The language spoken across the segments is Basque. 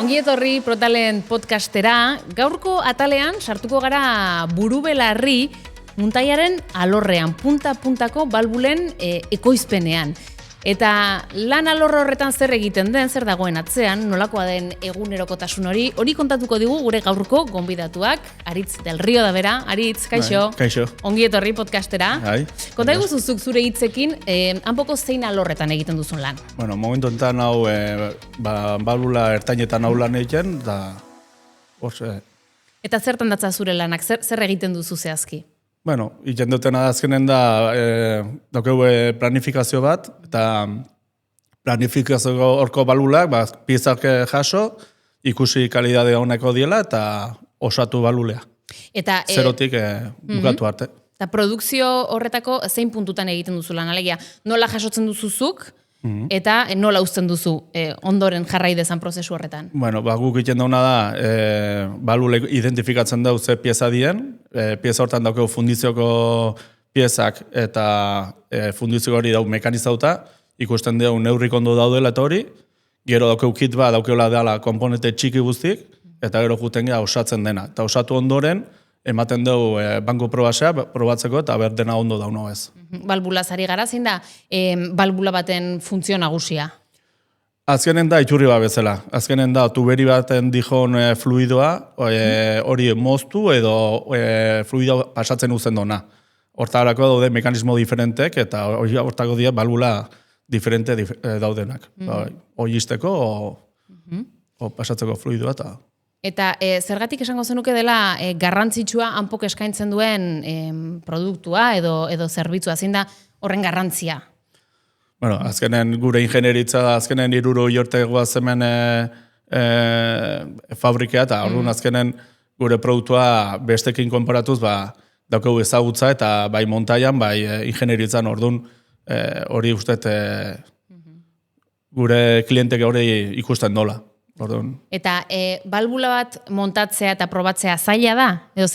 Ongi etorri Protalen podcastera. Gaurko atalean sartuko gara burubelarri muntaiaren alorrean, punta-puntako balbulen ekoizpenean. Eta lan alorro horretan zer egiten den, zer dagoen atzean, nolakoa den egunerokotasun hori kontatuko digu gure gaurko gonbidatuak, Aritz del Río da bera. Aritz, kaixo. Kaixo. Ongi etorri podcastera. Konta egu zuzuk zure hitzekin, hanpoko zein alorretan egiten duzun lan? Bueno, momentu enten hau, balbula ertainetan hau lan egiten, da... Eta zertan datza zure lanak, zer egiten duzu zehazki? Bueno, egiten dutena da azkenen da, daukeu planifikazio bat, eta planifikazio horko balbulak, piezak jaso, ikusi kalidade honeko diela, eta osatu balbulea. Eta, zerotik bukatu arte. Eta produkzio horretako zein puntutan egiten duzu lan, alegia, nola jasotzen duzuzuk, eta nola uzten duzu ondoren jarrai dezan prozesu horretan? Bueno, guk egiten dauna da, balbule identifikatzen dau ze pieza dien, pieza hortan daukeu fundizioko piezak eta fundizio hori dau mekanizauta, ikusten dau neurrik ondo daudela eta hori, gero daukeu kit bat daukeula dela komponente txiki guztik, eta gero juten gara osatzen dena. Eta osatu ondoren, ematen dugu banko probasea, probatzeko eta berdena ondo dauna ez. Balbulaz ari gara, zein da balbula baten funtzio nagusia? Azkenen da iturri bat bezala. Azkenen da tuberi baten dijon fluidoa hori moztu edo fluidoa pasatzen uzen dona. Hortarako daude mekanismo diferentek eta hortako dira balbula diferente daudenak. Oizteko o pasatzeko fluidoa eta... Eta zergatik esango zenuke dela garrantzitsua hanpok eskaintzen duen produktua edo zerbitzua, zein da horren garrantzia? Bueno, azkenen gure ingenieritza da, azkenen 3 urte goazemen fabrikea, eta orduan azkenen gure produktua bestekin konparatuz, daukegu ezagutza eta bai montaian, bai ingenieritzan orduan hori ustet gure klientek hori ikusten dola. Orduan. Eta balbula bat montatzea eta probatzea zaila da? Edo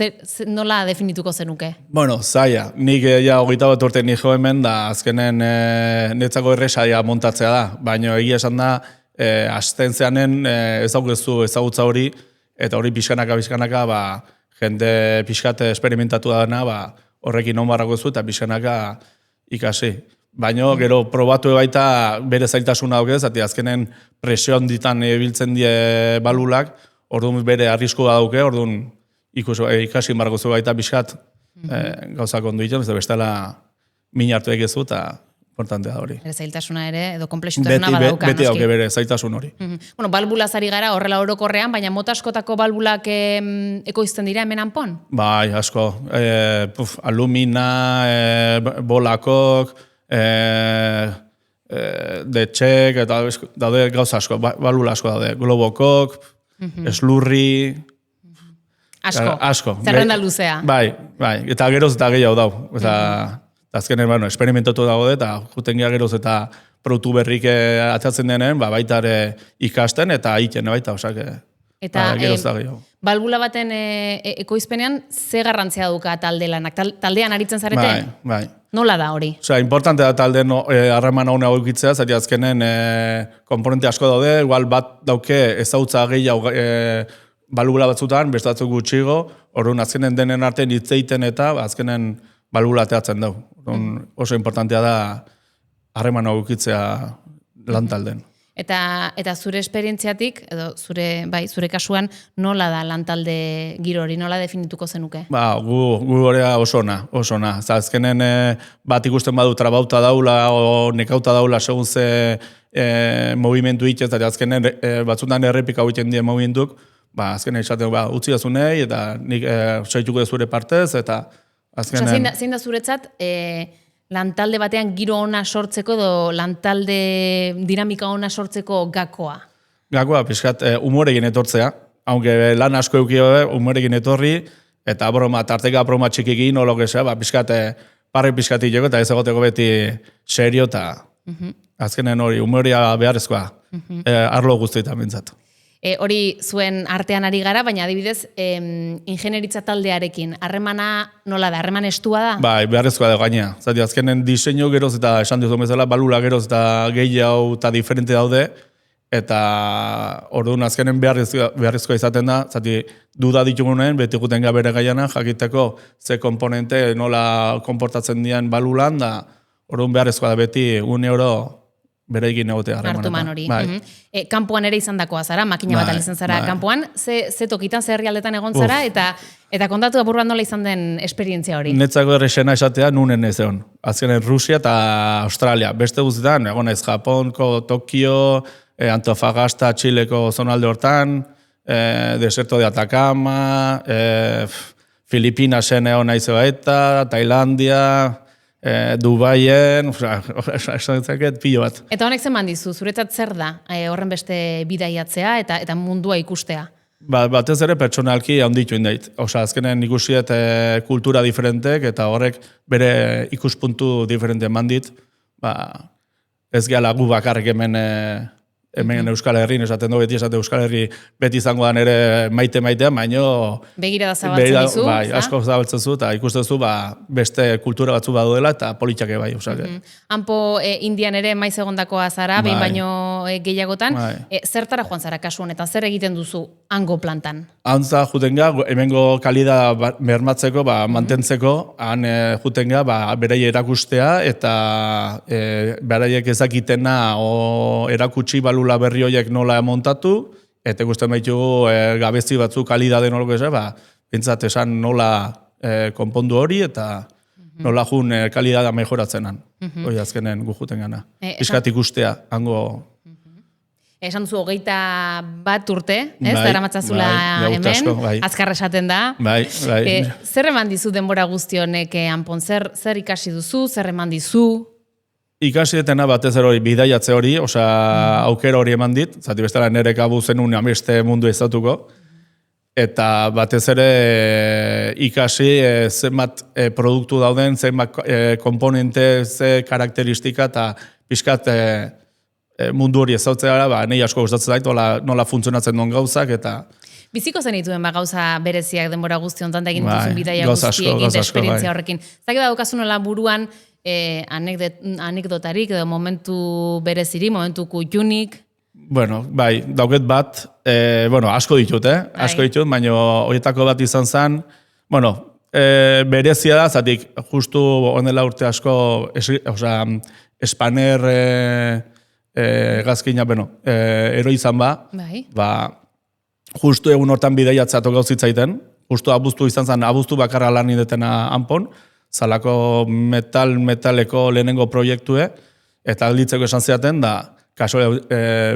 nola definituko zenuke? Bueno, zaila. Nik 21 urte nijo hemen da azkenen netzako erresaia montatzea da. Baina egia esan da, hasten zeanen ezagukezu ezagutza hori, eta hori pixkanaka, jende pixkate esperimentatu da dena, horrekin onbarrako zu eta pixkanaka ikasi. Baina gero probatu baita bere zailtasuna daukez, zati azkenen presio handitan biltzen die balulak, orduan bere arriskua dauke, orduan ikasi marrako zu baita bizkat gauzak ondo ditzen, bestela min hartu egezu eta importantea da hori. Bere zailtasuna ere, edo komplexutasuna badauka. Beti dauke bere zailtasun hori. Bueno, balbulaz ari gara horrela orokorrean, baina mota askotako balbulak ekoizten dira hemen hanpon? Bai, asko. Alumina, bolakok, detxek, eta daude gauza asko, balbula asko daude, globokok, eslurri... Asko. Zerrenda luzea. Bai, eta geroz eta gehiago dau. Eta azkenen, esperimentatu dago eta juten geroz eta produktu berrik atzatzen denen, baita ere ikasten eta egiten baita, osak, geroz eta gehiago. Balbula baten ekoizpenean, ze garrantzia duka talde lanak? Taldean aritzen zarete? Bai. Nola da hori? Importante da talden harreman hona egitzea, zati azkenen komponente asko daude, igual bat dauke ezautza gehiago balbula batzutan, bestatzuk gutxigo, orduan azkenen denen artean hitzeiten eta azkenen balbula teatzen dugu. Oso importantea da harreman hona egitzea lan talden. Eta zure esperientziatik, edo zure kasuan, nola da lantalde giro hori, nola definituko zenuke? Gu horea oso ona. Azkenen bat ikusten badu trabauta daula, o nekauta daula, segun ze movimentu itxez, eta azkenen batzutan errepika egiten die movimentuk, azkenen esaten utzi dazunei, eta nik saituko zure partez, eta azkenen... Zein da zuretzat, lantalde batean giro ona sortzeko edo lantalde dinamika ona sortzeko gakoa? Gakoa, pixkat, humorekin etortzea. Aunque lan asko eukio, humorekin etorri, eta tarteka broma txikikin, ologesa, pixkat, parre pixkatik joko, eta ez egoteko beti serio, eta azkenen hori, humorea beharrezkoa, arlo guztietan bintzat. Hori zuen artean ari gara, baina adibidez, ingenieritza taldearekin, harremana nola da, harreman estua da? Bai, beharrezkoa da gaina. Zati, azkenen diseinu geroz eta esan duzun bezala, balula geroz eta gehiago eta diferente daude, eta orduan azkenen beharrezkoa izaten da, zati duda ditugunen, beti guten bere gaiana, jakiteko ze komponente nola konportatzen dian balulan, da orduan beharrezkoa da beti €1 bere egin egotea. Hartuman hori. Kanpoan ere izan dakoa zara, makina bat alizen zara kanpoan, ze tokitan, ze herrialdetan egon zara, eta kontatu apur bat nola izan den esperientzia hori. Netzako errexena esatea nunen ez egon. Azkenen Rusia eta Australia. Beste guztietan, egon ez Japonko, Tokio, Antofagasta, Txileko zonalde hortan, Deserto de Atacama, Filipiнаsen egon naiz baita, Tailandia, Dubaien, esan pilo bat. Eta honek zen dizu, zuretzat zer da horren beste bidaiatzea eta mundua ikustea? Batez ere pertsonalki handitu indait. Osa, azkenen ikusiet kultura diferentek eta horrek bere ikuspuntu diferente mandit. Ez gehala gu bakarrik hemen Euskal Herrin, esaten du beti Euskal Herri beti izango da nere maite-maitea, baino... Begira da zabaltzen dizu. Bai, asko zabaltzen zu, eta ikusten zu beste kultura batzu baduela, eta politxake bai. Hanpo Indian ere maiz egondakoa zara, behin baino gehiagotan. Zertara joan zara kasu honetan, zer egiten duzu hango plantan? Hantza jutenga, hemengo kalida mermatzeko, mantentzeko, han jutenga, berai erakustea, eta beraiek ezakitena erakutsi balula berri horiek nola montatu, eta ikusten baitugu gabezi batzu kalidade nolako esan, bintzat esan nola konpondu hori, eta nola jun kalidada mejoratzenan. Hoi azkenen gu juten gana. Piskat ikustea, hango... Esan duzu 21 urte, ez? Dara matzazula hemen, azkar esaten da. Bai. Zer eman dizu denbora guztionek hanpon? Zer ikasi duzu, zer eman dizu? Ikasi detena batez hori bidaiatze hori, aukera hori eman dit, zati bestela nire kabu zenun ameste mundu ezatuko, eta batez ere ikasi zenbat produktu dauden, zenbat komponente, ze karakteristika, eta pixkat mundu hori ezautzea, nahi asko gustatzen zait, nola funtzionatzen duen gauzak, eta... Biziko zen dituen gauza bereziak denbora guzti ontan da egin dituzun bidaia guztiekin, esperientzia horrekin. Zaki badaukazu nola buruan anekdotarik edo momentu bereziri, momentu kutxunik? Bueno, bai, dauket bat, asko ditut, asko ditut, baina horietako bat izan zen, berezia da, zatik, justu onela urte asko, Espaner gazkina, ero izan justu egun hortan bideiatzea tokau zitzaiten, justu abuztu izan zen, abuztu bakarra lan idetena hanpon, zalako metaleko lehenengo proiektue, eta alditzeko esan zeaten, da, kaso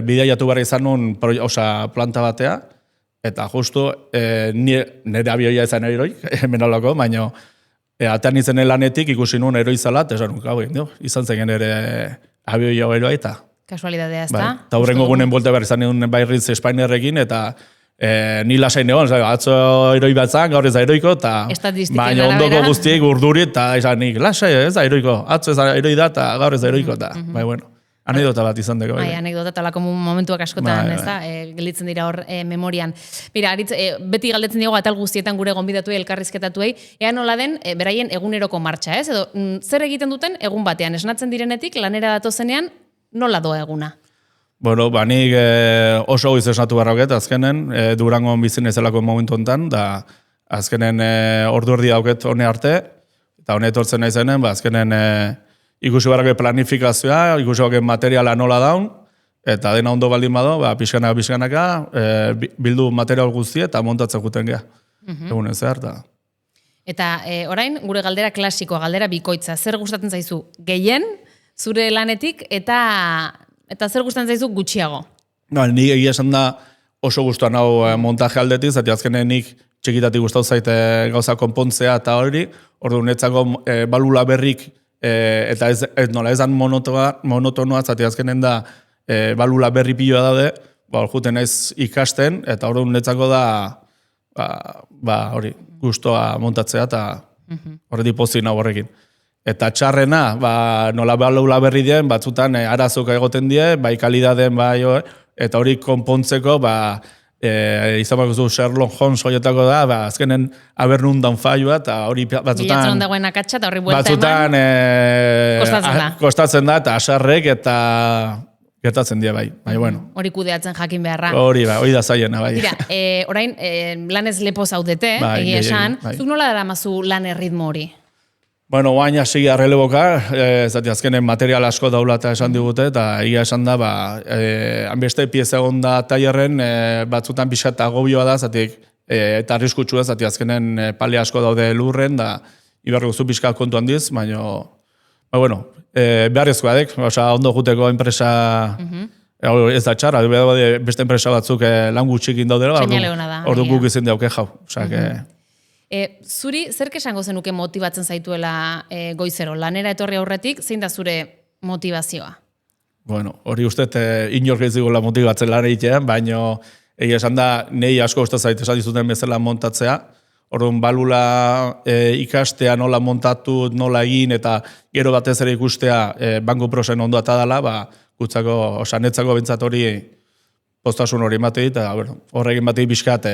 bideiatu barra izan nun planta batea, eta justu nire abioia izan eroik, menolako, baina atean izen lanetik ikusi nun eroizala, eta esan nun, izan zen ere abioia eroa eta... Kasualidadea ez da. Eta horrengo gunen bolte behar izan nuen bairritz Espainerrekin, eta ni lasain egon, atzo eroi bat zan, gaur ez da eroiko, baina ondoko guztiek urduri, eta esan nik, lasai ez da eroiko, atzo ez da eroi da, eta gaur ez da eroiko, eta, anekdota bat izan dago. Anekdota talako momentuak askotan, ez da, gelitzen dira hor memorian. Mira, Aritz, beti galdetzen diego atal guztietan gure gonbidatuei, elkarrizketatuei, ea nola den, beraien eguneroko martxa, ez? Edo, zer egiten duten egun batean, esnatzen direnetik, lanera datozenean, nola doa eguna? Bueno, nik oso goiz esnatu barrauket, azkenen, Durangon bizin ezelako momentu honetan, da azkenen ordu erdi dauket hone arte, eta hone etortzen nahi zenen, azkenen ikusi barrauket planifikazioa, ikusi barrauket materiala nola daun, eta dena ondo baldin bado, pixkanaka, bildu material guzti eta montatzen guten geha. Egun ez zehar, Eta orain, gure galdera klasikoa, galdera bikoitza, zer gustatzen zaizu gehien, zure lanetik, eta zer gustatzen zaizu gutxiago? Nik egia esan da oso gustuan hau montaje aldetik, zati azkenen nik txikitatik gustatu zaite gauza konpontzea eta hori, ordu netzako balula berrik, eta ez dan monotonoa, zati azkenen da balula berri piloa daude, juten ez ikasten, eta ordu netzako da hori, gustoa montatzea, eta horreti pozina horrekin. Eta txarrena, nola balula berri dien, batzutan arazoka egoten die, bai kalidaden, eta hori konpontzeko, izan bakuzu Sherlock Holmes horietako da, azkenen abernundan faioa, eta hori batzutan... Bilatzen dagoen akatsa, eta horri buelta eman, kostatzen da, eta asarrek, eta gertatzen dira bai, bueno. Hori kudeatzen jakin beharra. Hori da zaiena, bai. Tira, orain, lanez lepo zaudete, egia esan. Zuk nola daramazu lan erritmo hori? Bueno, oain hasi arreleboka, zati azkenen material asko daula eta esan digute, eta egia esan da, hanbeste pieza egon da tailerren, batzutan pixat agobioa da, zatik, eta arriskutsua, zati azkenen pale asko daude lurren, da ibarriko zu pixka kontu handiz, baina, bueno, beharrezkoa dek, ondo juteko enpresa, ez da txarra, beste enpresa batzuk lan gutxikin daudela, ordu guk izin dauke jau, Zuri, zerk esango zenuke motibatzen zaituela goizero? Lanera etorri aurretik, zein da zure motivazioa? Bueno, hori uste, inork ez digula motibatzen lan egitean, baina egia esan da, nahi asko uste zait esan dizuten bezala montatzea, orduan balula ikastea nola montatu, nola egin, eta gero batez ere ikustea banko prosen ondo eta dela, gutzako, netzako bintzat hori postasun hori ematei, eta horregin batei bizkat,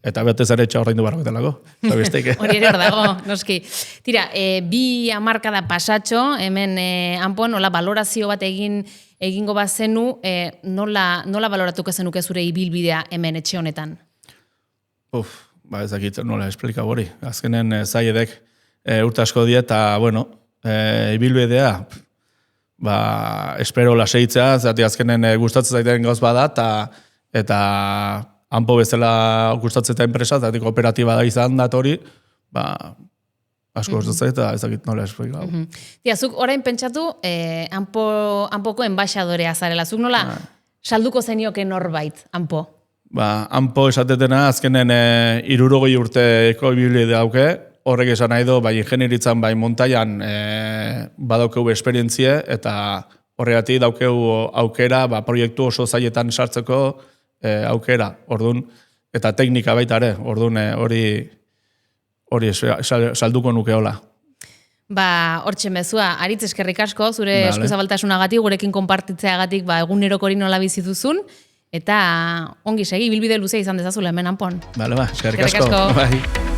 eta betez ere etxa horrein du barro betelako. Hori ere hor dago, noski. Tira, 2 hamarkada pasatxo, hemen Anpon, nola balorazio bat egingo bat zenu, nola baloratuko zenuke zure ibilbidea hemen etxe honetan? Ez dakit nola esplika hori. Azkenen zaiedek urte asko die, eta, ibilbidea, espero laseitzea, zati azkenen gustatzen zaiten gauz bada, eta Anpo bezala gustatzen eta enpresa, eta kooperatiba da izan dat hori, asko gustatzen eta ez dakit nola esplika. Zuk orain pentsatu, Anpoko enbaixadorea zarela. Zuk nola salduko zenioke norbait, Anpo? Anpo esatetena, azkenen 60 urteko ibilbide dauke, horrek esan nahi du, bai ingenieritzan, bai montaian badaukeu esperientzie, eta horregatik daukeu aukera, proiektu oso zailetan sartzeko, aukera, orduan, eta teknika baita ere, orduan hori salduko nukeola. Hortxe mezua, Aritz eskerrik asko, zure eskuzabaltasunagatik, gurekin konpartitzeagatik, eguneroko hori nola bizituzun, eta ongi segi, bilbide luzea izan dezazula hemen Anpon. Eskerrik asko.